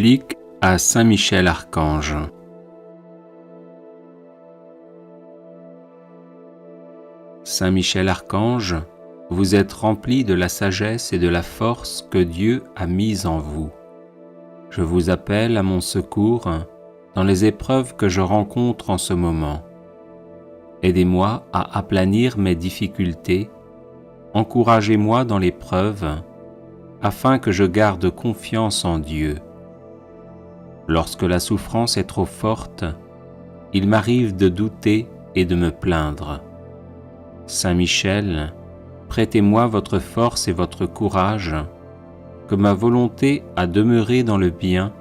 Lique à Saint Michel Archange. Saint Michel Archange, vous êtes rempli de la sagesse et de la force que Dieu a mise en vous. Je vous appelle à mon secours dans les épreuves que je rencontre en ce moment. Aidez-moi à aplanir mes difficultés, encouragez-moi dans l'épreuve, afin que je garde confiance en Dieu. Lorsque la souffrance est trop forte, il m'arrive de douter et de me plaindre. Saint Michel, prêtez-moi votre force et votre courage, que ma volonté à demeurer dans le bien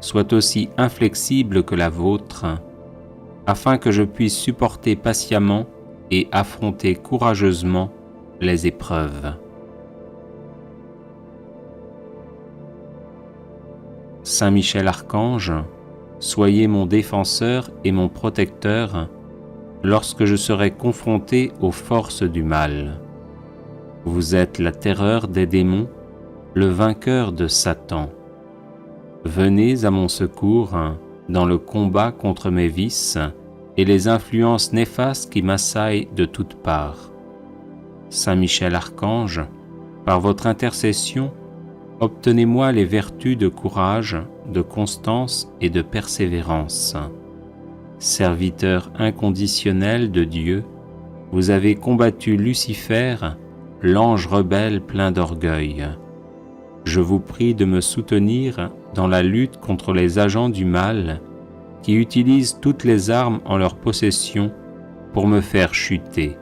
soit aussi inflexible que la vôtre, afin que je puisse supporter patiemment et affronter courageusement les épreuves. Saint Michel Archange, soyez mon défenseur et mon protecteur lorsque je serai confronté aux forces du mal. Vous êtes la terreur des démons, le vainqueur de Satan. Venez à mon secours dans le combat contre mes vices et les influences néfastes qui m'assaillent de toutes parts. Saint Michel Archange, par votre intercession, obtenez-moi les vertus de courage, de constance et de persévérance. Serviteur inconditionnel de Dieu, vous avez combattu Lucifer, l'ange rebelle plein d'orgueil. Je vous prie de me soutenir dans la lutte contre les agents du mal qui utilisent toutes les armes en leur possession pour me faire chuter.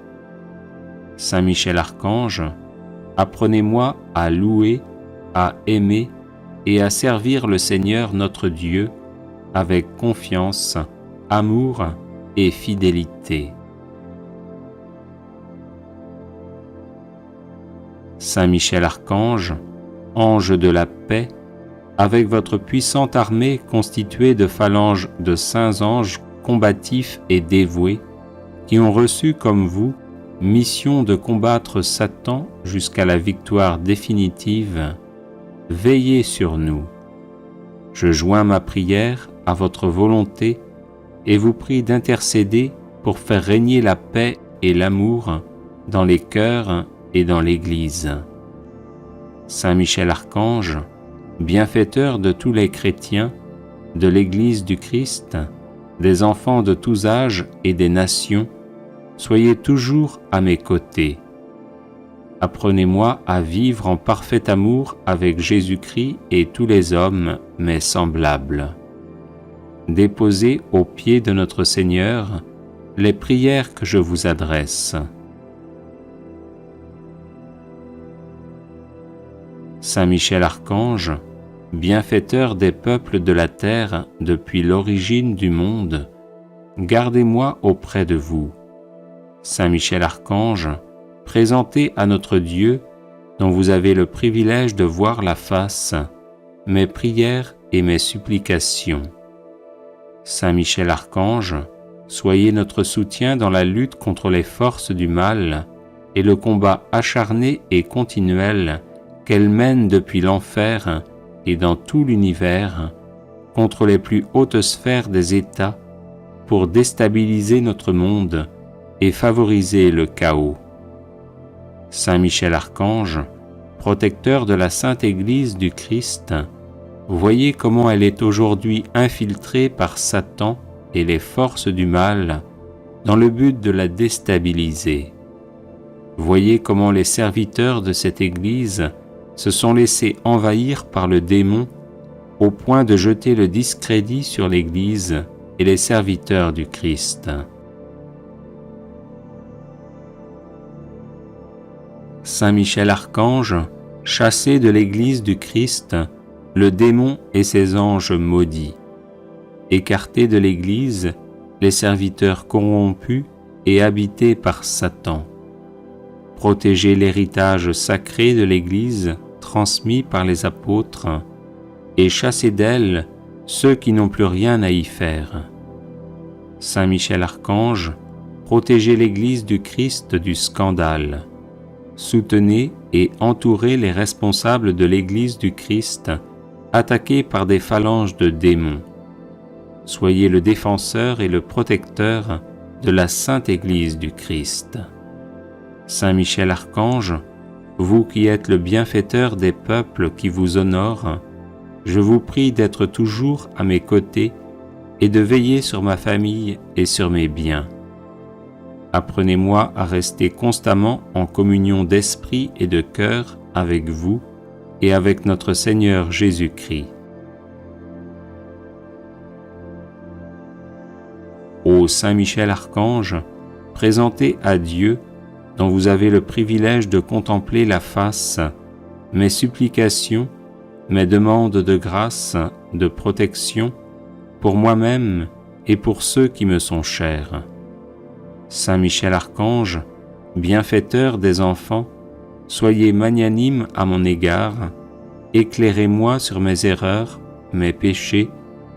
Saint Michel Archange, apprenez-moi à louer, à aimer et à servir le Seigneur notre Dieu avec confiance, amour et fidélité. Saint Michel Archange, ange de la paix, avec votre puissante armée constituée de phalanges de saints anges combatifs et dévoués, qui ont reçu comme vous mission de combattre Satan jusqu'à la victoire définitive, veillez sur nous. Je joins ma prière à votre volonté et vous prie d'intercéder pour faire régner la paix et l'amour dans les cœurs et dans l'Église. Saint Michel Archange, bienfaiteur de tous les chrétiens, de l'Église du Christ, des enfants de tous âges et des nations, soyez toujours à mes côtés. Apprenez-moi à vivre en parfait amour avec Jésus-Christ et tous les hommes, mes semblables. Déposez aux pieds de notre Seigneur les prières que je vous adresse. Saint Michel Archange, bienfaiteur des peuples de la terre depuis l'origine du monde, gardez-moi auprès de vous. Saint Michel Archange, présentez à notre Dieu, dont vous avez le privilège de voir la face, mes prières et mes supplications. Saint Michel Archange, soyez notre soutien dans la lutte contre les forces du mal et le combat acharné et continuel qu'elles mènent depuis l'enfer et dans tout l'univers contre les plus hautes sphères des États pour déstabiliser notre monde et favoriser le chaos. Saint Michel Archange, protecteur de la Sainte Église du Christ, voyez comment elle est aujourd'hui infiltrée par Satan et les forces du mal dans le but de la déstabiliser. Voyez comment les serviteurs de cette Église se sont laissés envahir par le démon au point de jeter le discrédit sur l'Église et les serviteurs du Christ. Saint Michel Archange, chassez de l'Église du Christ le démon et ses anges maudits. Écartez de l'Église les serviteurs corrompus et habités par Satan. Protégez l'héritage sacré de l'Église transmis par les apôtres et chassez d'elle ceux qui n'ont plus rien à y faire. Saint Michel Archange, protégez l'Église du Christ du scandale. Soutenez et entourez les responsables de l'Église du Christ attaqué par des phalanges de démons. Soyez le défenseur et le protecteur de la Sainte Église du Christ. Saint Michel Archange, vous qui êtes le bienfaiteur des peuples qui vous honorent, je vous prie d'être toujours à mes côtés et de veiller sur ma famille et sur mes biens. Apprenez-moi à rester constamment en communion d'esprit et de cœur avec vous et avec notre Seigneur Jésus-Christ. Ô Saint Michel Archange, présentez à Dieu, dont vous avez le privilège de contempler la face, mes supplications, mes demandes de grâce, de protection, pour moi-même et pour ceux qui me sont chers. Saint Michel Archange, bienfaiteur des enfants, soyez magnanime à mon égard, éclairez-moi sur mes erreurs, mes péchés,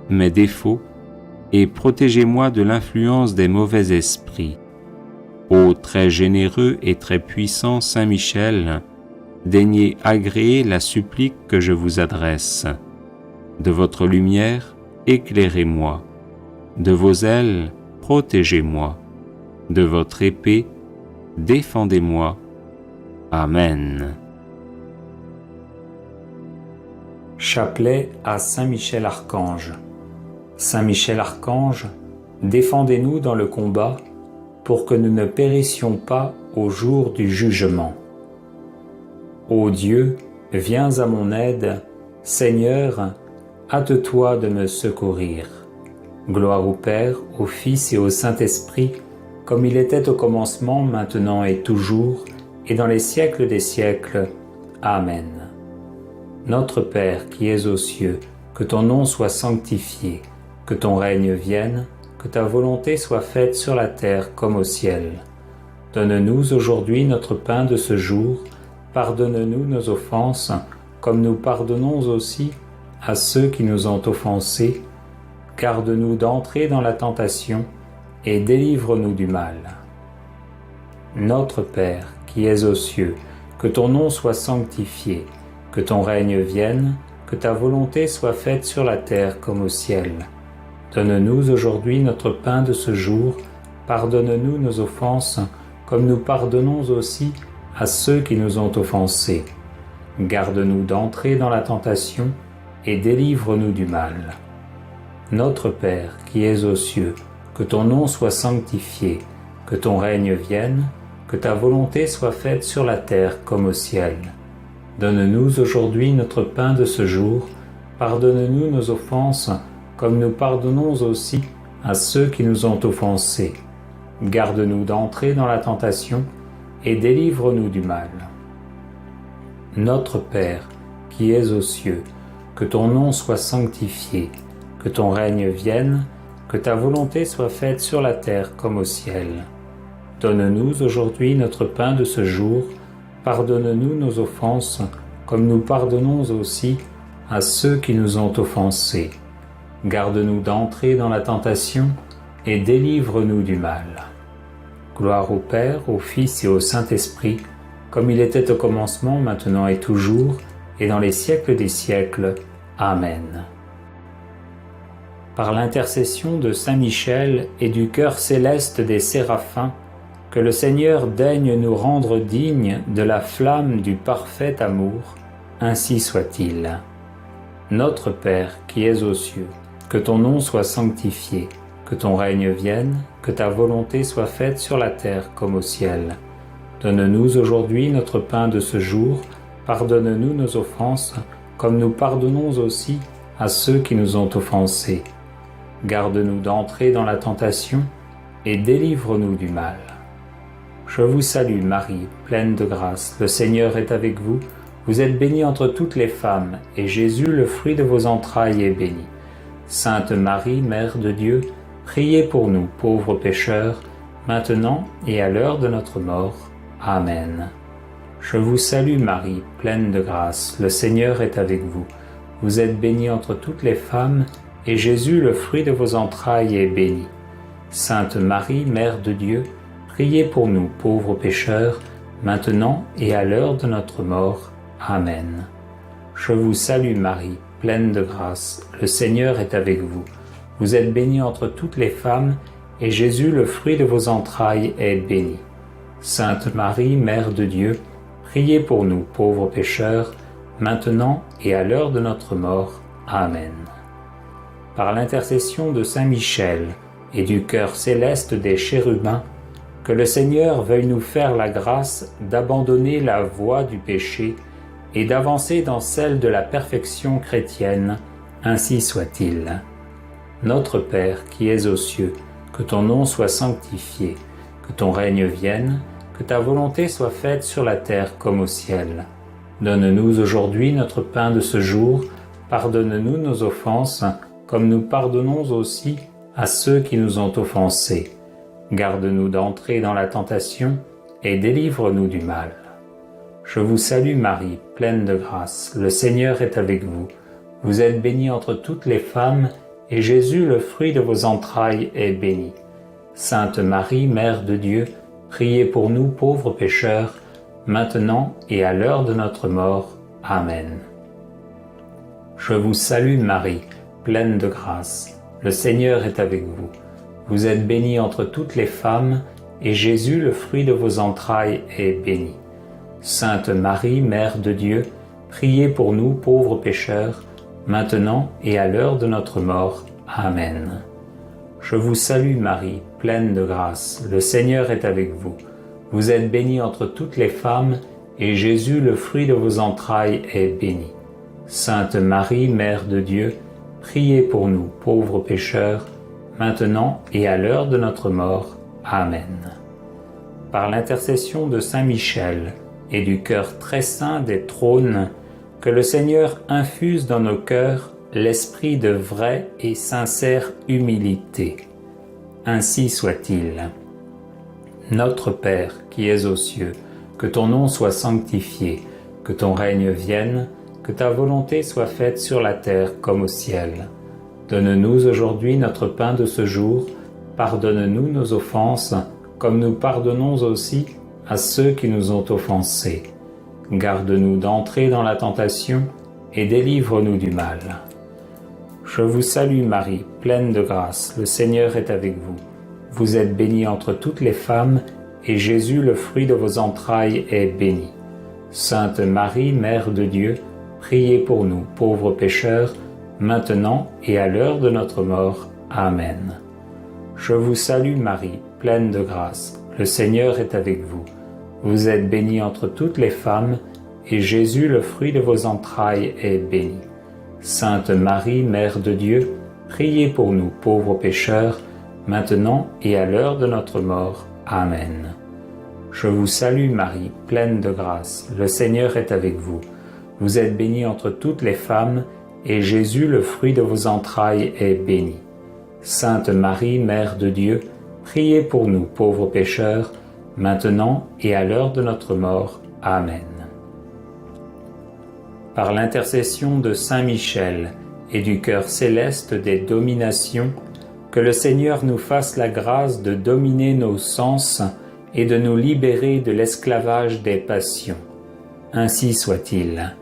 mes défauts, et protégez-moi de l'influence des mauvais esprits. Ô très généreux et très puissant Saint Michel, daignez agréer la supplique que je vous adresse. De votre lumière, éclairez-moi. De vos ailes, protégez-moi. De votre épée, défendez-moi. Amen. Chapelet à Saint Michel Archange. Saint Michel Archange, défendez-nous dans le combat pour que nous ne périssions pas au jour du jugement. Ô Dieu, viens à mon aide, Seigneur, hâte-toi de me secourir. Gloire au Père, au Fils et au Saint-Esprit, comme il était au commencement, maintenant et toujours, et dans les siècles des siècles. Amen. Notre Père qui es aux cieux, que ton nom soit sanctifié, que ton règne vienne, que ta volonté soit faite sur la terre comme au ciel. Donne-nous aujourd'hui notre pain de ce jour, pardonne-nous nos offenses, comme nous pardonnons aussi à ceux qui nous ont offensés. Garde-nous d'entrer dans la tentation, et délivre-nous du mal. Notre Père, qui es aux cieux, que ton nom soit sanctifié, que ton règne vienne, que ta volonté soit faite sur la terre comme au ciel. Donne-nous aujourd'hui notre pain de ce jour, pardonne-nous nos offenses, comme nous pardonnons aussi à ceux qui nous ont offensés. Garde-nous d'entrer dans la tentation, et délivre-nous du mal. Notre Père, qui es aux cieux, que ton nom soit sanctifié, que ton règne vienne, que ta volonté soit faite sur la terre comme au ciel. Donne-nous aujourd'hui notre pain de ce jour, pardonne-nous nos offenses, comme nous pardonnons aussi à ceux qui nous ont offensés. Garde-nous d'entrer dans la tentation, et délivre-nous du mal. Notre Père, qui es aux cieux, que ton nom soit sanctifié, que ton règne vienne, que ta volonté soit faite sur la terre comme au ciel. Donne-nous aujourd'hui notre pain de ce jour, pardonne-nous nos offenses, comme nous pardonnons aussi à ceux qui nous ont offensés. Garde-nous d'entrer dans la tentation, et délivre-nous du mal. Gloire au Père, au Fils et au Saint-Esprit, comme il était au commencement, maintenant et toujours, et dans les siècles des siècles. Amen. Par l'intercession de Saint Michel et du cœur céleste des séraphins, que le Seigneur daigne nous rendre dignes de la flamme du parfait amour, ainsi soit-il. Notre Père qui es aux cieux, que ton nom soit sanctifié, que ton règne vienne, que ta volonté soit faite sur la terre comme au ciel. Donne-nous aujourd'hui notre pain de ce jour, pardonne-nous nos offenses, comme nous pardonnons aussi à ceux qui nous ont offensés. Garde-nous d'entrer dans la tentation, et délivre-nous du mal. Je vous salue Marie, pleine de grâce, le Seigneur est avec vous. Vous êtes bénie entre toutes les femmes, et Jésus, le fruit de vos entrailles, est béni. Sainte Marie, Mère de Dieu, priez pour nous, pauvres pécheurs, maintenant et à l'heure de notre mort. Amen. Je vous salue Marie, pleine de grâce, le Seigneur est avec vous. Vous êtes bénie entre toutes les femmes, et Jésus, le fruit de vos entrailles, est béni. Sainte Marie, Mère de Dieu, priez pour nous, pauvres pécheurs, maintenant et à l'heure de notre mort. Amen. Je vous salue Marie, pleine de grâce, le Seigneur est avec vous. Vous êtes bénie entre toutes les femmes, et Jésus, le fruit de vos entrailles, est béni. Sainte Marie, Mère de Dieu, priez pour nous pauvres pécheurs, maintenant et à l'heure de notre mort. Amen. Par l'intercession de Saint Michel et du cœur céleste des chérubins, que le Seigneur veuille nous faire la grâce d'abandonner la voie du péché et d'avancer dans celle de la perfection chrétienne, ainsi soit-il. Notre Père qui es aux cieux, que ton nom soit sanctifié, que ton règne vienne, que ta volonté soit faite sur la terre comme au ciel. Donne-nous aujourd'hui notre pain de ce jour, pardonne-nous nos offenses, comme nous pardonnons aussi à ceux qui nous ont offensés. Garde-nous d'entrer dans la tentation et délivre-nous du mal. Je vous salue Marie, pleine de grâce, le Seigneur est avec vous. Vous êtes bénie entre toutes les femmes, et Jésus, le fruit de vos entrailles, est béni. Sainte Marie, Mère de Dieu, priez pour nous pauvres pécheurs, maintenant et à l'heure de notre mort. Amen. Je vous salue Marie, pleine de grâce, le Seigneur est avec vous. Vous êtes bénie entre toutes les femmes, et Jésus, le fruit de vos entrailles, est béni. Sainte Marie, Mère de Dieu, priez pour nous pauvres pécheurs, maintenant et à l'heure de notre mort. Amen. Je vous salue Marie, pleine de grâce, le Seigneur est avec vous. Vous êtes bénie entre toutes les femmes, et Jésus, le fruit de vos entrailles, est béni. Sainte Marie, Mère de Dieu, priez pour nous pauvres pécheurs, maintenant et à l'heure de notre mort. Amen. Par l'intercession de Saint Michel et du cœur très saint des trônes, que le Seigneur infuse dans nos cœurs l'esprit de vraie et sincère humilité. Ainsi soit-il. Notre Père qui es aux cieux, que ton nom soit sanctifié, que ton règne vienne, que ta volonté soit faite sur la terre comme au ciel. Donne-nous aujourd'hui notre pain de ce jour, pardonne-nous nos offenses, comme nous pardonnons aussi à ceux qui nous ont offensés. Garde-nous d'entrer dans la tentation et délivre-nous du mal. Je vous salue Marie, pleine de grâce, le Seigneur est avec vous. Vous êtes bénie entre toutes les femmes, et Jésus, le fruit de vos entrailles, est béni. Sainte Marie, Mère de Dieu, priez pour nous, pauvres pécheurs, maintenant et à l'heure de notre mort. Amen. Je vous salue Marie, pleine de grâce, le Seigneur est avec vous. Vous êtes bénie entre toutes les femmes, et Jésus, le fruit de vos entrailles, est béni. Sainte Marie, Mère de Dieu, priez pour nous, pauvres pécheurs, maintenant et à l'heure de notre mort. Amen. Je vous salue Marie, pleine de grâce, le Seigneur est avec vous. Vous êtes bénie entre toutes les femmes, et Jésus, le fruit de vos entrailles, est béni. Sainte Marie, Mère de Dieu, priez pour nous, pauvres pécheurs, maintenant et à l'heure de notre mort. Amen. Par l'intercession de Saint Michel et du cœur céleste des dominations, que le Seigneur nous fasse la grâce de dominer nos sens et de nous libérer de l'esclavage des passions. Ainsi soit-il.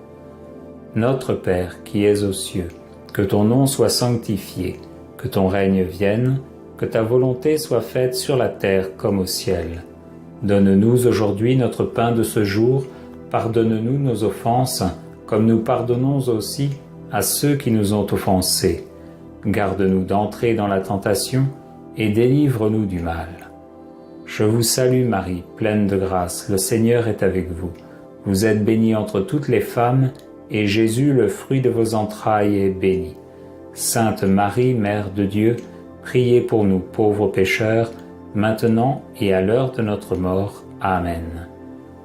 Notre Père qui es aux cieux, que ton nom soit sanctifié, que ton règne vienne, que ta volonté soit faite sur la terre comme au ciel. Donne-nous aujourd'hui notre pain de ce jour, pardonne-nous nos offenses, comme nous pardonnons aussi à ceux qui nous ont offensés. Garde-nous d'entrer dans la tentation et délivre-nous du mal. Je vous salue Marie, pleine de grâce, le Seigneur est avec vous. Vous êtes bénie entre toutes les femmes, et Jésus, le fruit de vos entrailles, est béni. Sainte Marie, Mère de Dieu, priez pour nous pauvres pécheurs, maintenant et à l'heure de notre mort. Amen.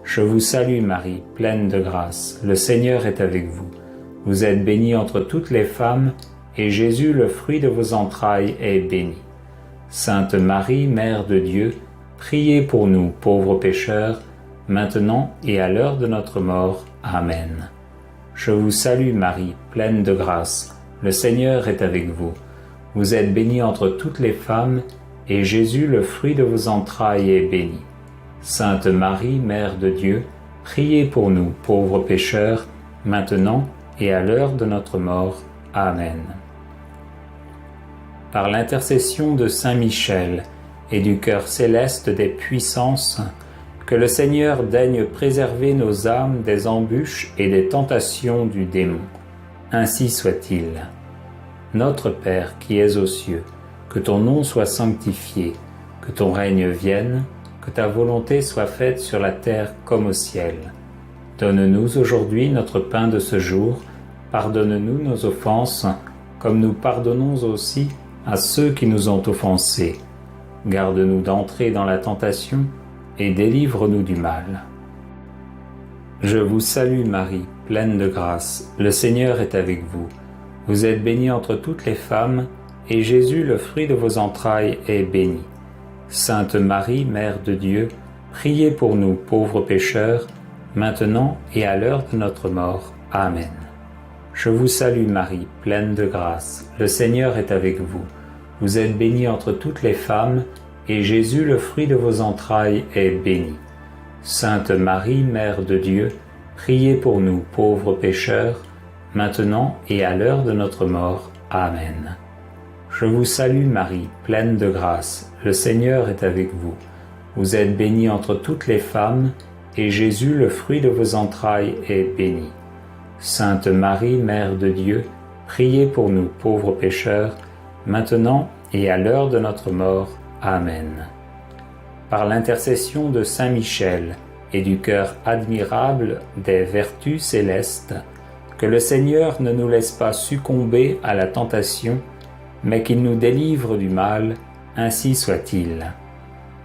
Je vous salue Marie, pleine de grâce, le Seigneur est avec vous. Vous êtes bénie entre toutes les femmes, et Jésus, le fruit de vos entrailles, est béni. Sainte Marie, Mère de Dieu, priez pour nous pauvres pécheurs, maintenant et à l'heure de notre mort. Amen. Je vous salue Marie, pleine de grâce, le Seigneur est avec vous. Vous êtes bénie entre toutes les femmes, et Jésus, le fruit de vos entrailles, est béni. Sainte Marie, Mère de Dieu, priez pour nous pauvres pécheurs, maintenant et à l'heure de notre mort. Amen. Par l'intercession de Saint Michel et du cœur céleste des puissances, que le Seigneur daigne préserver nos âmes des embûches et des tentations du démon. Ainsi soit-il. Notre Père qui es aux cieux, que ton nom soit sanctifié, que ton règne vienne, que ta volonté soit faite sur la terre comme au ciel. Donne-nous aujourd'hui notre pain de ce jour, pardonne-nous nos offenses, comme nous pardonnons aussi à ceux qui nous ont offensés. Garde-nous d'entrer dans la tentation, et délivre-nous du mal. Je vous salue Marie, pleine de grâce, le Seigneur est avec vous. Vous êtes bénie entre toutes les femmes, et Jésus, le fruit de vos entrailles, est béni. Sainte Marie, Mère de Dieu, priez pour nous pauvres pécheurs, maintenant et à l'heure de notre mort. Amen. Je vous salue Marie, pleine de grâce, le Seigneur est avec vous. Vous êtes bénie entre toutes les femmes, et Jésus, le fruit de vos entrailles, est béni. Sainte Marie, Mère de Dieu, priez pour nous pauvres pécheurs, maintenant et à l'heure de notre mort. Amen. Je vous salue Marie, pleine de grâce, le Seigneur est avec vous. Vous êtes bénie entre toutes les femmes, et Jésus, le fruit de vos entrailles, est béni. Sainte Marie, Mère de Dieu, priez pour nous pauvres pécheurs, maintenant et à l'heure de notre mort. Amen. Par l'intercession de Saint Michel et du cœur admirable des vertus célestes, que le Seigneur ne nous laisse pas succomber à la tentation, mais qu'il nous délivre du mal, ainsi soit-il.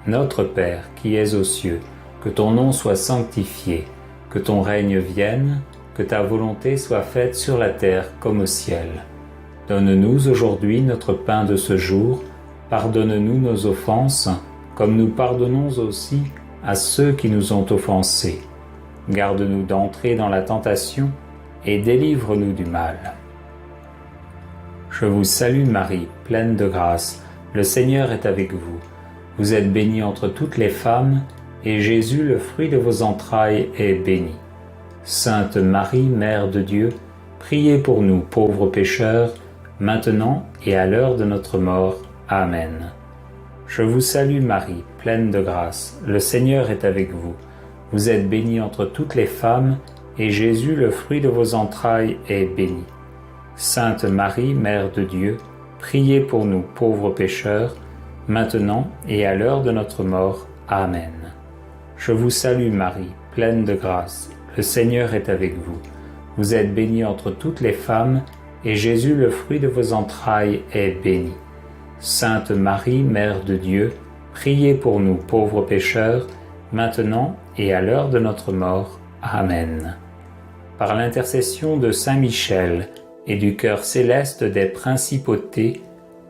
Notre Père qui es aux cieux, que ton nom soit sanctifié, que ton règne vienne, que ta volonté soit faite sur la terre comme au ciel. Donne-nous aujourd'hui notre pain de ce jour, pardonne-nous nos offenses, comme nous pardonnons aussi à ceux qui nous ont offensés. Garde-nous d'entrer dans la tentation, et délivre-nous du mal. Je vous salue Marie, pleine de grâce, le Seigneur est avec vous. Vous êtes bénie entre toutes les femmes, et Jésus, le fruit de vos entrailles, est béni. Sainte Marie, Mère de Dieu, priez pour nous pauvres pécheurs, maintenant et à l'heure de notre mort. Amen. Je vous salue Marie, pleine de grâce, le Seigneur est avec vous. Vous êtes bénie entre toutes les femmes, et Jésus, le fruit de vos entrailles, est béni. Sainte Marie, Mère de Dieu, priez pour nous pauvres pécheurs, maintenant et à l'heure de notre mort. Amen. Je vous salue Marie, pleine de grâce, le Seigneur est avec vous. Vous êtes bénie entre toutes les femmes, et Jésus, le fruit de vos entrailles, est béni. Sainte Marie, Mère de Dieu, priez pour nous pauvres pécheurs, maintenant et à l'heure de notre mort. Amen. Par l'intercession de Saint Michel et du cœur céleste des principautés,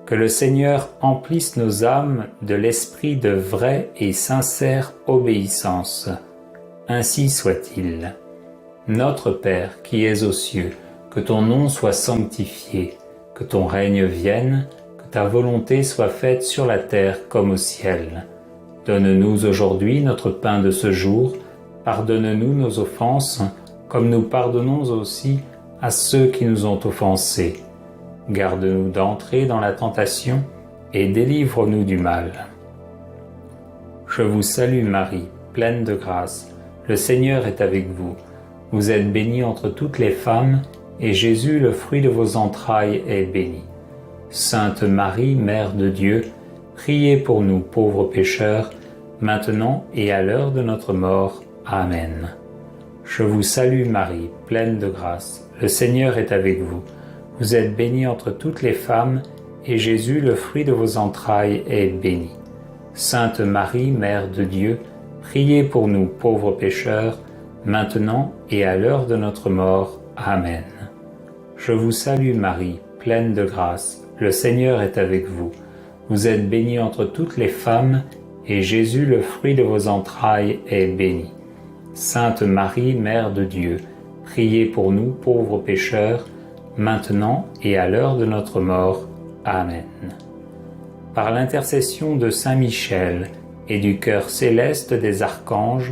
que le Seigneur emplisse nos âmes de l'esprit de vraie et sincère obéissance. Ainsi soit-il. Notre Père qui es aux cieux, que ton nom soit sanctifié, que ton règne vienne, ta volonté soit faite sur la terre comme au ciel. Donne-nous aujourd'hui notre pain de ce jour, pardonne-nous nos offenses, comme nous pardonnons aussi à ceux qui nous ont offensés. Garde-nous d'entrer dans la tentation, et délivre-nous du mal. Je vous salue Marie, pleine de grâce, le Seigneur est avec vous. Vous êtes bénie entre toutes les femmes, et Jésus, le fruit de vos entrailles, est béni. Sainte Marie, Mère de Dieu, priez pour nous pauvres pécheurs, maintenant et à l'heure de notre mort. Amen. Je vous salue Marie, pleine de grâce, le Seigneur est avec vous. Vous êtes bénie entre toutes les femmes, et Jésus, le fruit de vos entrailles, est béni. Sainte Marie, Mère de Dieu, priez pour nous pauvres pécheurs, maintenant et à l'heure de notre mort. Amen. Je vous salue Marie, pleine de grâce, le Seigneur est avec vous. Vous êtes bénie entre toutes les femmes, et Jésus, le fruit de vos entrailles, est béni. Sainte Marie, Mère de Dieu, priez pour nous pauvres pécheurs, maintenant et à l'heure de notre mort. Amen. Par l'intercession de Saint Michel et du cœur céleste des archanges,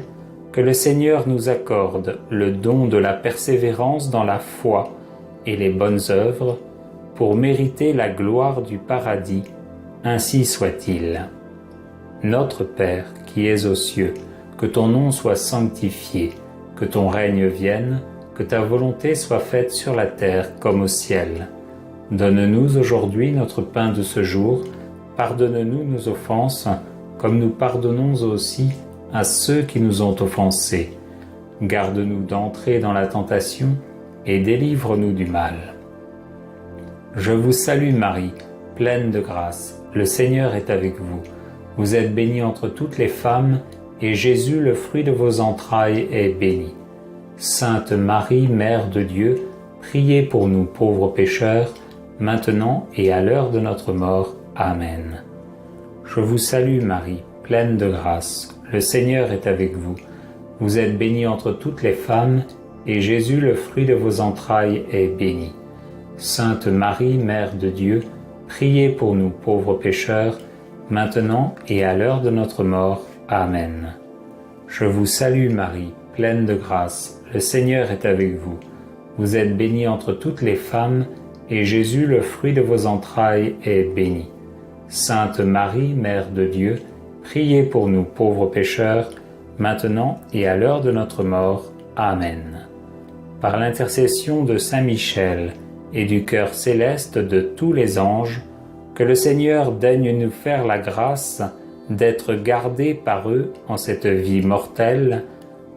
que le Seigneur nous accorde le don de la persévérance dans la foi et les bonnes œuvres pour mériter la gloire du paradis, ainsi soit-il. Notre Père qui es aux cieux, que ton nom soit sanctifié, que ton règne vienne, que ta volonté soit faite sur la terre comme au ciel. Donne-nous aujourd'hui notre pain de ce jour, pardonne-nous nos offenses, comme nous pardonnons aussi à ceux qui nous ont offensés. Garde-nous d'entrer dans la tentation et délivre-nous du mal. Je vous salue Marie, pleine de grâce, le Seigneur est avec vous. Vous êtes bénie entre toutes les femmes, et Jésus, le fruit de vos entrailles, est béni. Sainte Marie, Mère de Dieu, priez pour nous pauvres pécheurs, maintenant et à l'heure de notre mort. Amen. Je vous salue Marie, pleine de grâce, le Seigneur est avec vous. Vous êtes bénie entre toutes les femmes, et Jésus, le fruit de vos entrailles, est béni. Sainte Marie, Mère de Dieu, priez pour nous pauvres pécheurs, maintenant et à l'heure de notre mort. Amen. Je vous salue Marie, pleine de grâce, le Seigneur est avec vous. Vous êtes bénie entre toutes les femmes, et Jésus, le fruit de vos entrailles, est béni. Sainte Marie, Mère de Dieu, priez pour nous pauvres pécheurs, maintenant et à l'heure de notre mort. Amen. Par l'intercession de Saint Michel et du cœur céleste de tous les anges, que le Seigneur daigne nous faire la grâce d'être gardés par eux en cette vie mortelle,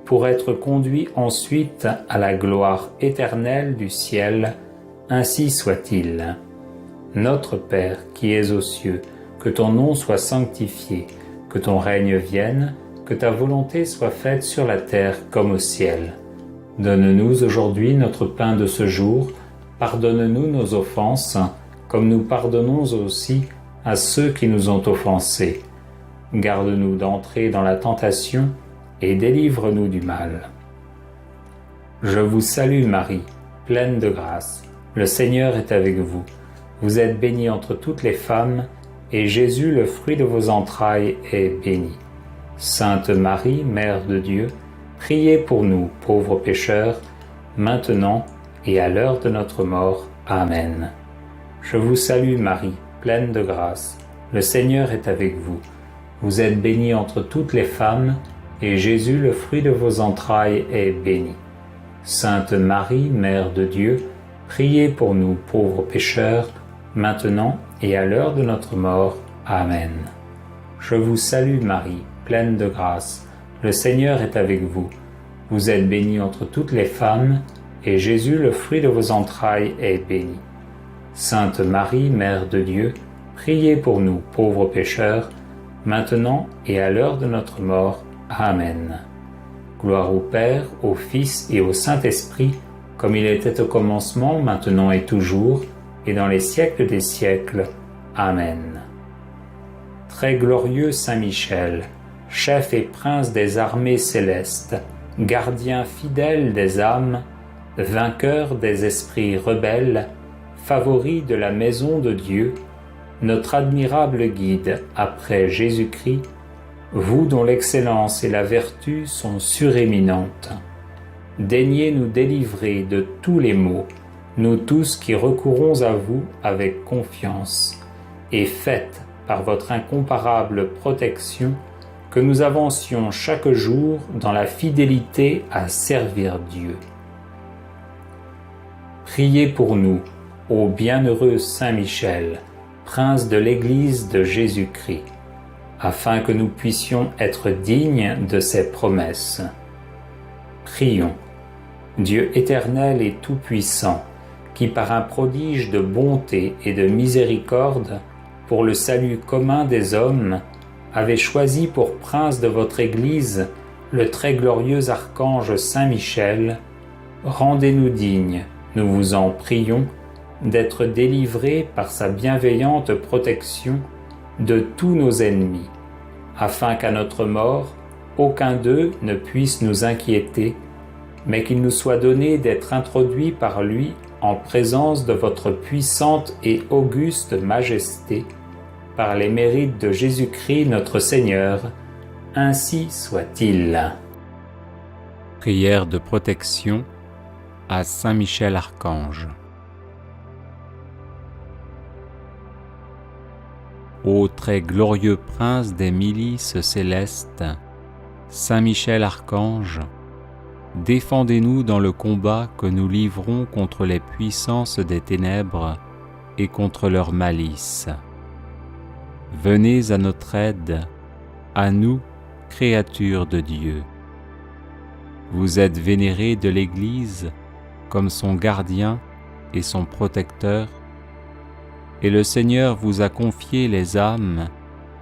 pour être conduits ensuite à la gloire éternelle du ciel, ainsi soit-il. Notre Père qui es aux cieux, que ton nom soit sanctifié, que ton règne vienne, que ta volonté soit faite sur la terre comme au ciel. Donne-nous aujourd'hui notre pain de ce jour, pardonne-nous nos offenses, comme nous pardonnons aussi à ceux qui nous ont offensés. Garde-nous d'entrer dans la tentation et délivre-nous du mal. Je vous salue Marie, pleine de grâce, le Seigneur est avec vous. Vous êtes bénie entre toutes les femmes, et Jésus, le fruit de vos entrailles, est béni. Sainte Marie, Mère de Dieu, priez pour nous, pauvres pécheurs, maintenant et à l'heure de notre mort. Amen. Je vous salue Marie, pleine de grâce, le Seigneur est avec vous. Vous êtes bénie entre toutes les femmes, et Jésus, le fruit de vos entrailles, est béni. Sainte Marie, Mère de Dieu, priez pour nous, pauvres pécheurs, maintenant et à l'heure de notre mort. Amen. Je vous salue Marie, pleine de grâce, le Seigneur est avec vous. Vous êtes bénie entre toutes les femmes, et Jésus, le fruit de vos entrailles, est béni. Sainte Marie, Mère de Dieu, priez pour nous, pauvres pécheurs, maintenant et à l'heure de notre mort. Amen. Gloire au Père, au Fils et au Saint-Esprit, comme il était au commencement, maintenant et toujours, et dans les siècles des siècles. Amen. Très glorieux Saint Michel, chef et prince des armées célestes, gardien fidèle des âmes, vainqueur des esprits rebelles, favori de la maison de Dieu, notre admirable guide après Jésus-Christ, vous dont l'excellence et la vertu sont suréminentes, daignez nous délivrer de tous les maux, nous tous qui recourons à vous avec confiance, et faites, par votre incomparable protection, que nous avancions chaque jour dans la fidélité à servir Dieu. Priez pour nous, ô bienheureux Saint Michel, prince de l'Église de Jésus-Christ, afin que nous puissions être dignes de ses promesses. Prions. Dieu éternel et tout-puissant, qui par un prodige de bonté et de miséricorde, pour le salut commun des hommes, avez choisi pour prince de votre Église le très glorieux archange Saint Michel, rendez-nous dignes, nous vous en prions, d'être délivrés par sa bienveillante protection de tous nos ennemis, afin qu'à notre mort, aucun d'eux ne puisse nous inquiéter, mais qu'il nous soit donné d'être introduits par lui en présence de votre puissante et auguste majesté, par les mérites de Jésus-Christ notre Seigneur, ainsi soit-il. Prière de protection à Saint Michel Archange. Ô très glorieux prince des milices célestes, Saint Michel Archange, défendez-nous dans le combat que nous livrons contre les puissances des ténèbres et contre leur malice. Venez à notre aide, à nous, créatures de Dieu. Vous êtes vénérés de l'Église comme son gardien et son protecteur, et le Seigneur vous a confié les âmes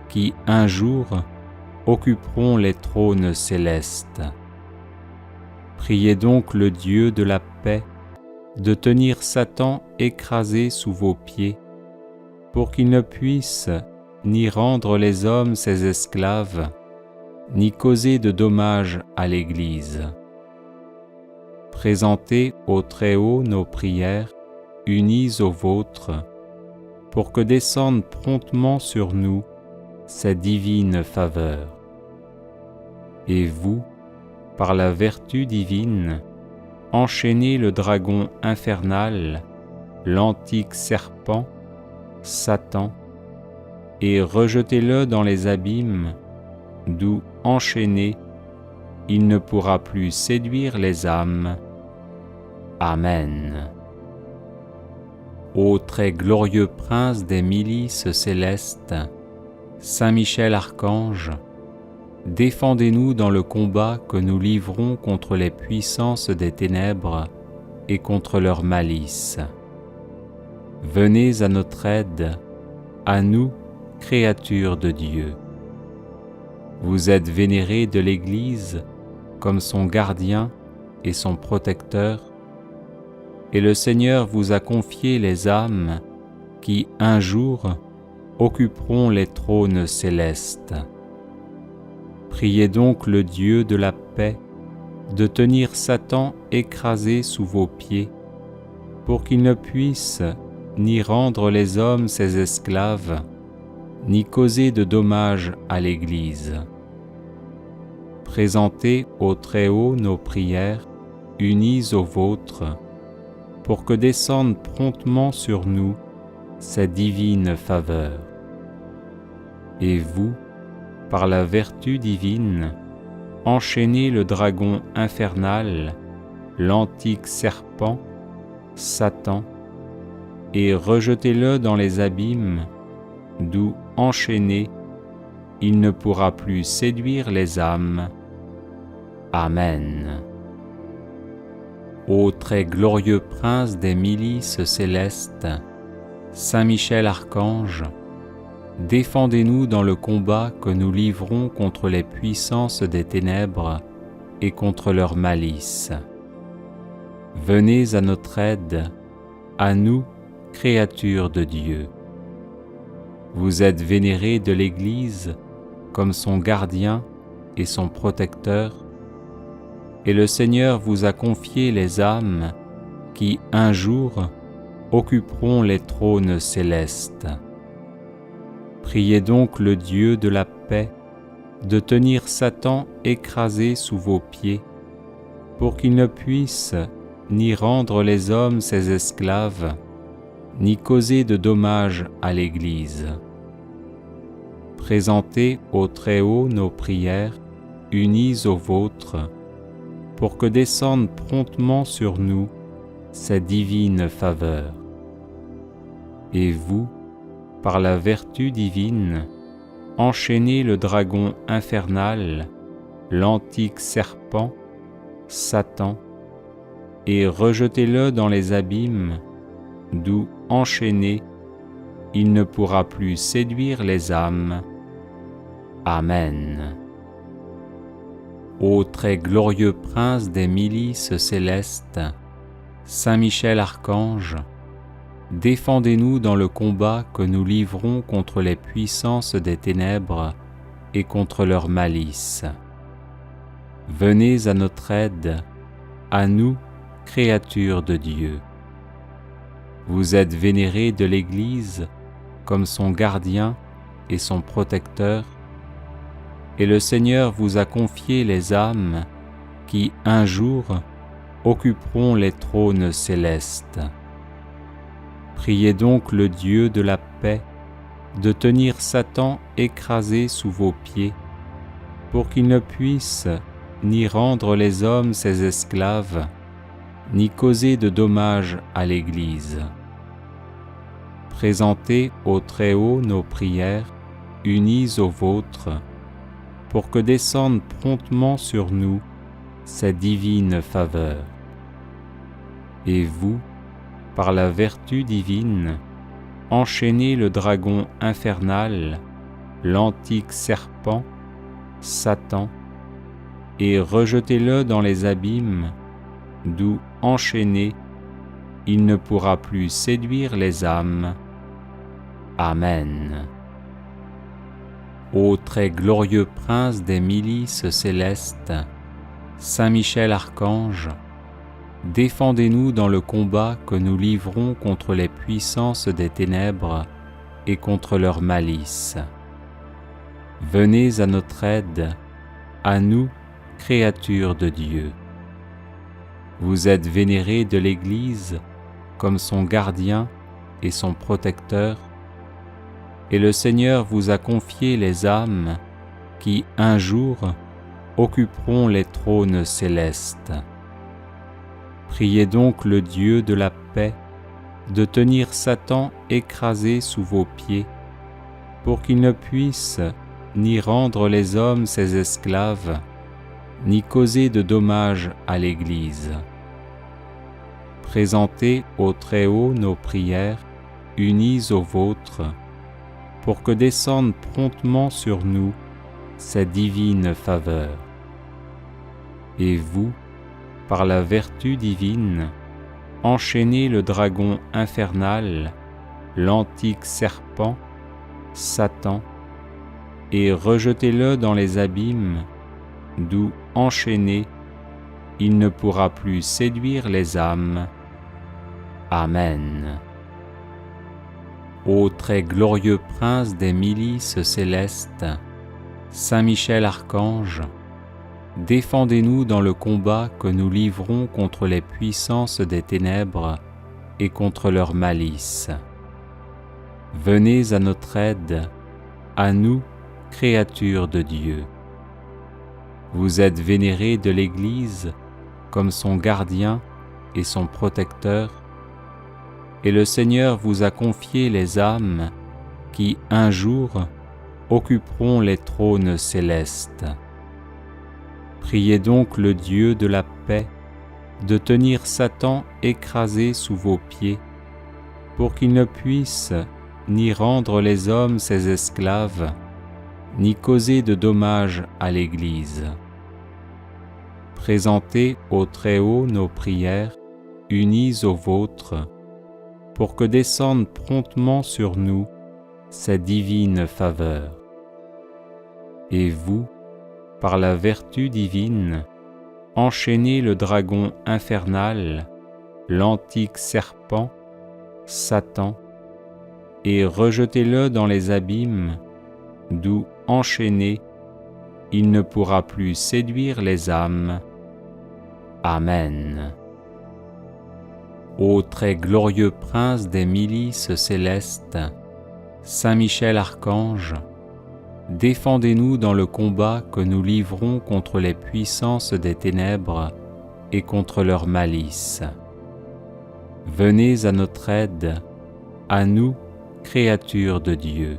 qui, un jour, occuperont les trônes célestes. Priez donc le Dieu de la paix de tenir Satan écrasé sous vos pieds, pour qu'il ne puisse ni rendre les hommes ses esclaves, ni causer de dommages à l'Église. Présentez au Très-Haut nos prières, unies aux vôtres, pour que descende promptement sur nous sa divine faveur. Et vous, par la vertu divine, enchaînez le dragon infernal, l'antique serpent, Satan, et rejetez-le dans les abîmes, d'où, enchaîné, il ne pourra plus séduire les âmes. Amen. Ô très glorieux prince des milices célestes, Saint Michel Archange, défendez-nous dans le combat que nous livrons contre les puissances des ténèbres et contre leur malice. Venez à notre aide, à nous, créatures de Dieu. Vous êtes vénérés de l'Église comme son gardien et son protecteur, et le Seigneur vous a confié les âmes qui, un jour, occuperont les trônes célestes. Priez donc le Dieu de la paix de tenir Satan écrasé sous vos pieds, pour qu'il ne puisse ni rendre les hommes ses esclaves, ni causer de dommages à l'Église. Présentez au Très-Haut nos prières, unies aux vôtres, pour que descende promptement sur nous sa divine faveur. Et vous, par la vertu divine, enchaînez le dragon infernal, l'antique serpent, Satan, et rejetez-le dans les abîmes, d'où, enchaîné, il ne pourra plus séduire les âmes. Amen. Ô très glorieux prince des milices célestes, Saint Michel Archange, défendez-nous dans le combat que nous livrons contre les puissances des ténèbres et contre leur malice. Venez à notre aide, à nous, créatures de Dieu. Vous êtes vénérés de l'Église comme son gardien et son protecteur, et le Seigneur vous a confié les âmes qui, un jour, occuperont les trônes célestes. Priez donc le Dieu de la paix de tenir Satan écrasé sous vos pieds, pour qu'il ne puisse ni rendre les hommes ses esclaves, ni causer de dommages à l'Église. Présentez au Très-Haut nos prières, unies aux vôtres, pour que descende promptement sur nous sa divine faveur. Et vous, par la vertu divine, enchaînez le dragon infernal, l'antique serpent, Satan, et rejetez-le dans les abîmes, d'où, enchaîné, il ne pourra plus séduire les âmes. Amen. Ô très glorieux prince des milices célestes, Saint Michel Archange, défendez-nous dans le combat que nous livrons contre les puissances des ténèbres et contre leur malice. Venez à notre aide, à nous, créatures de Dieu. Vous êtes vénérés de l'Église comme son gardien et son protecteur, et le Seigneur vous a confié les âmes qui, un jour, occuperont les trônes célestes. Priez donc le Dieu de la paix de tenir Satan écrasé sous vos pieds, pour qu'il ne puisse ni rendre les hommes ses esclaves, ni causer de dommages à l'Église. Présentez au Très-Haut nos prières, unies aux vôtres, pour que descende promptement sur nous sa divine faveur. Et vous, par la vertu divine, enchaînez le dragon infernal, l'antique serpent, Satan, et rejetez-le dans les abîmes, d'où, enchaîné, il ne pourra plus séduire les âmes. Amen. Ô très glorieux prince des milices célestes, Saint Michel Archange, défendez-nous dans le combat que nous livrons contre les puissances des ténèbres et contre leur malice. Venez à notre aide, à nous, créatures de Dieu. Vous êtes vénérés de l'Église comme son gardien et son protecteur, et le Seigneur vous a confié les âmes qui, un jour, occuperont les trônes célestes. Priez donc le Dieu de la paix de tenir Satan écrasé sous vos pieds, pour qu'il ne puisse ni rendre les hommes ses esclaves, ni causer de dommages à l'Église. Présentez au Très-Haut nos prières, unies aux vôtres, pour que descende promptement sur nous sa divine faveur. Et vous, par la vertu divine, enchaînez le dragon infernal, l'antique serpent, Satan, et rejetez-le dans les abîmes, d'où, enchaîné, il ne pourra plus séduire les âmes. Amen. Ô très glorieux prince des milices célestes, Saint Michel Archange, défendez-nous dans le combat que nous livrons contre les puissances des ténèbres et contre leur malice. Venez à notre aide, à nous, créatures de Dieu. Vous êtes vénérés de l'Église comme son gardien et son protecteur, et le Seigneur vous a confié les âmes qui, un jour, occuperont les trônes célestes. Priez donc le Dieu de la paix de tenir Satan écrasé sous vos pieds, pour qu'il ne puisse ni rendre les hommes ses esclaves, ni causer de dommages à l'Église. Présentez au Très-Haut nos prières, unies aux vôtres, pour que descende promptement sur nous sa divine faveur. Et vous, par la vertu divine, enchaînez le dragon infernal, l'antique serpent, Satan, et rejetez-le dans les abîmes, d'où, enchaîné, il ne pourra plus séduire les âmes. Amen. Ô très glorieux prince des milices célestes, Saint Michel Archange, défendez-nous dans le combat que nous livrons contre les puissances des ténèbres et contre leur malice. Venez à notre aide, à nous, créatures de Dieu.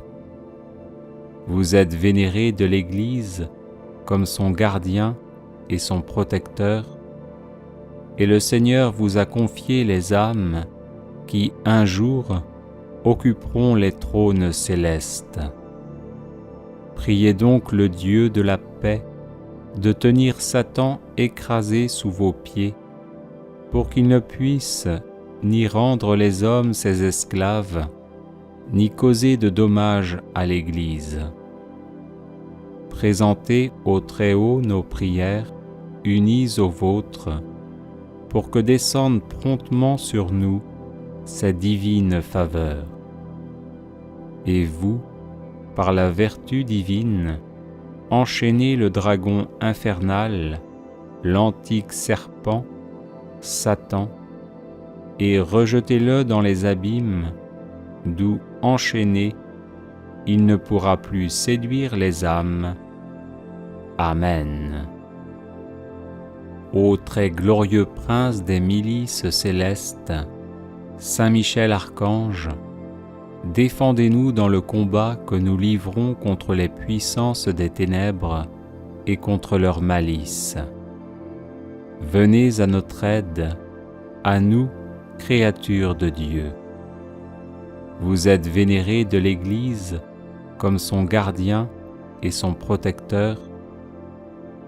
Vous êtes vénérés de l'Église comme son gardien et son protecteur, et le Seigneur vous a confié les âmes qui, un jour, occuperont les trônes célestes. Priez donc le Dieu de la paix de tenir Satan écrasé sous vos pieds, pour qu'il ne puisse ni rendre les hommes ses esclaves, ni causer de dommages à l'Église. Présentez au Très-Haut nos prières, unies aux vôtres, pour que descende promptement sur nous sa divine faveur. Et vous, par la vertu divine, enchaînez le dragon infernal, l'antique serpent, Satan, et rejetez-le dans les abîmes, d'où, enchaîné, il ne pourra plus séduire les âmes. Amen. Ô très glorieux prince des milices célestes, Saint Michel Archange, défendez-nous dans le combat que nous livrons contre les puissances des ténèbres et contre leur malice. Venez à notre aide, à nous, créatures de Dieu. Vous êtes vénérés de l'Église comme son gardien et son protecteur,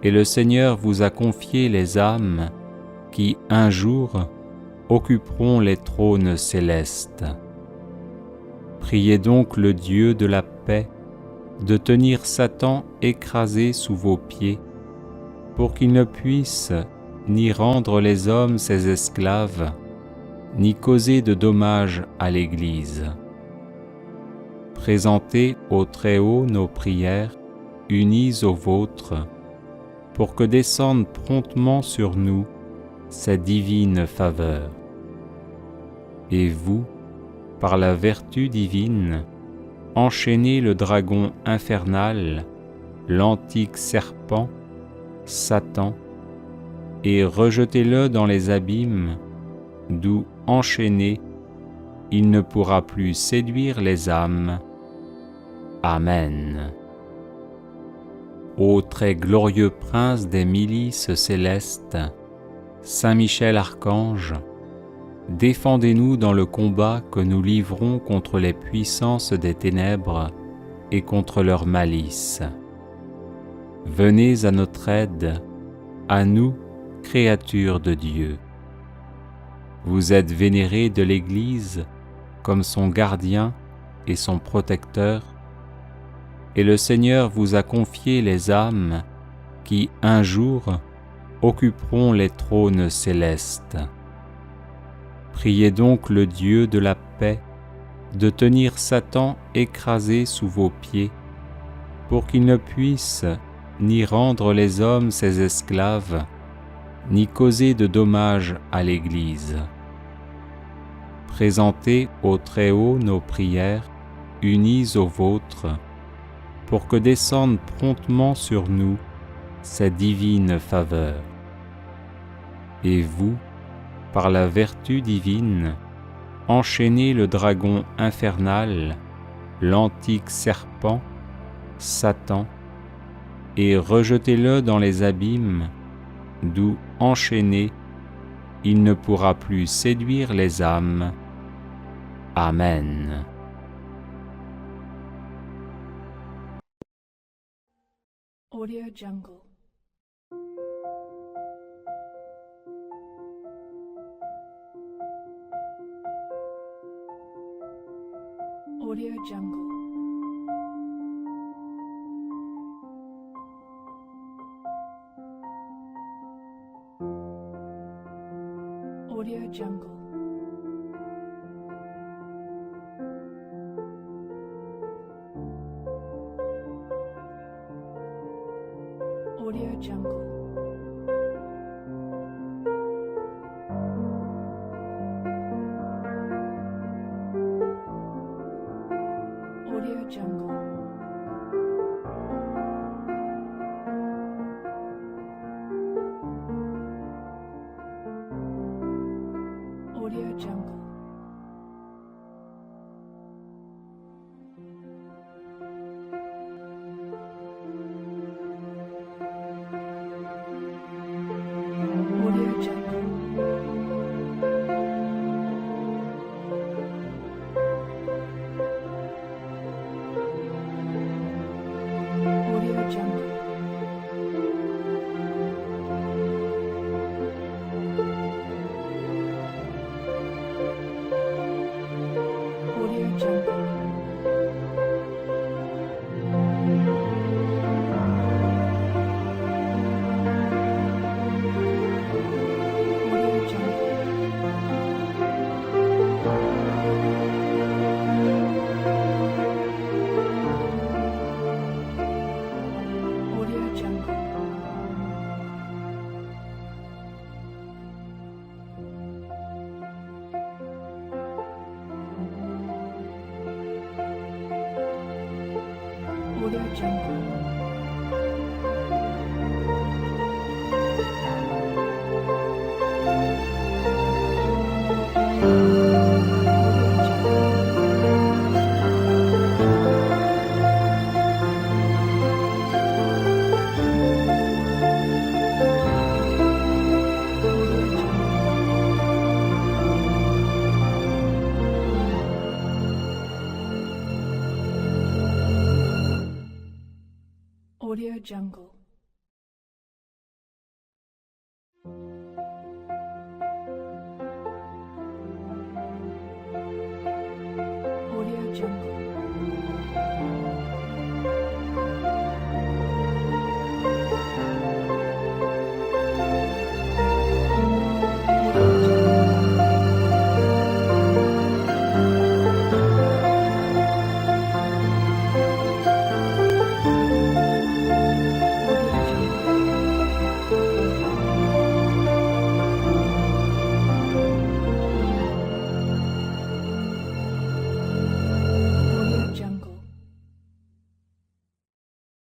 et le Seigneur vous a confié les âmes qui, un jour, occuperont les trônes célestes. Priez donc le Dieu de la paix de tenir Satan écrasé sous vos pieds, pour qu'il ne puisse ni rendre les hommes ses esclaves, ni causer de dommages à l'Église. Présentez au Très-Haut nos prières, unies aux vôtres, pour que descende promptement sur nous sa divine faveur. Et vous, par la vertu divine, enchaînez le dragon infernal, l'antique serpent, Satan, et rejetez-le dans les abîmes, d'où, enchaîné, il ne pourra plus séduire les âmes. Amen. Ô très glorieux prince des milices célestes, Saint Michel Archange, défendez-nous dans le combat que nous livrons contre les puissances des ténèbres et contre leur malice. Venez à notre aide, à nous, créatures de Dieu. Vous êtes vénérés de l'Église comme son gardien et son protecteur, et le Seigneur vous a confié les âmes qui, un jour, occuperont les trônes célestes. Priez donc le Dieu de la paix de tenir Satan écrasé sous vos pieds, pour qu'il ne puisse ni rendre les hommes ses esclaves, ni causer de dommages à l'Église. Présentez au Très-Haut nos prières, unies aux vôtres, pour que descende promptement sur nous sa divine faveur. Et vous, par la vertu divine, enchaînez le dragon infernal, l'antique serpent, Satan, et rejetez-le dans les abîmes, d'où, enchaîné, il ne pourra plus séduire les âmes. Amen. Audio Jungle. Audio Jungle. Audio Jungle. Audio Jungle. Audio Jungle. Audio Jungle. Audio Jungle. Audio Jungle. Audio Jungle. Audio Jungle. Audio Jungle. Audio Jungle.